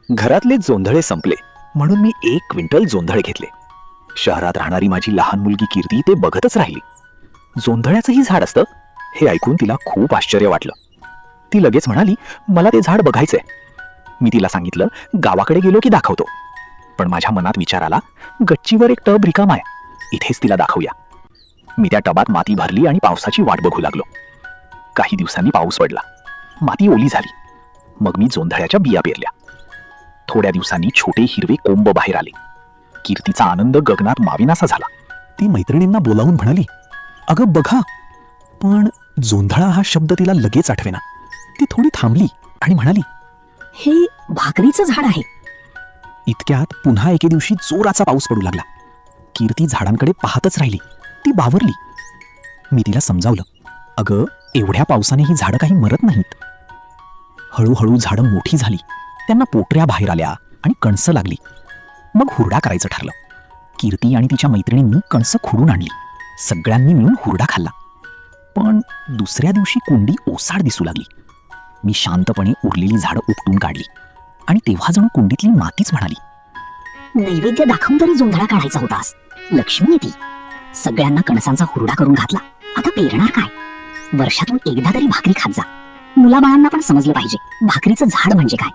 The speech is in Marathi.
घरातले जोंधळे संपले म्हणून मी 1 क्विंटल जोंधळे घेतले. शहरात राहणारी माझी लहान मुलगी कीर्ती ते बघतच राहिली. जोंधळ्याचंही झाड असतं हे ऐकून तिला खूप आश्चर्य वाटलं. ती लगेच म्हणाली, मला ते झाड बघायचंय. मी तिला सांगितलं, गावाकडे गेलो की दाखवतो. पण माझ्या मनात विचार आला, गच्चीवर एक टब रिकामा आहे, इथेच तिला दाखवूया. मी त्या टबात माती भरली आणि पावसाची वाट बघू लागलो. काही दिवसांनी पाऊस पडला, माती ओली झाली. मग मी जोंधळ्याच्या बिया पेरल्या. थोड्या दिवसांनी छोटे हिरवे कोंब बाहेर आले. कीर्तीचा आनंद गगनात मावेनासा झाला. ती मैत्रिणींना बोलावून म्हणाली, अगं बघा. पण जोंधळा हा शब्द तिला लगेच आठवेना. ती थोडी थांबली आणि म्हणाली, हे भाकरीचं झाड आहे. इतक्यात पुन्हा एके दिवशी जोराचा पाऊस पडू लागला. कीर्ती झाडांकडे पाहतच राहिली. ती बावरली. मी तिला समजावलं, अगं एवढ्या पावसाने ही झाडं काही मरत नाहीत. हळूहळू झाडं मोठी झाली. त्यांना पोटऱ्या बाहेर आल्या आणि कणसं लागली. मग हुरडा करायचं ठरलं. कीर्ती आणि तिच्या मैत्रिणींनी कणसं खुडून आणली. सगळ्यांनी मिळून हुरडा खाल्ला. पण दुसऱ्या दिवशी कुंडी ओसाड दिसू लागली. मी शांतपणे उरलेली झाडं उपटून काढली आणि तेव्हा जणू कुंडीतली मातीच म्हणाली, नैवेद्य दाखवून तरी जोंधळा काढायचा होतास. लक्ष्मी येते. सगळ्यांना कणसांचा हुरडा करून घातला. आता पेरणार काय? वर्षातून एकदा तरी भाकरी खात जा. मुलाबाळांना पण समजलं पाहिजे भाकरीचं झाड म्हणजे काय.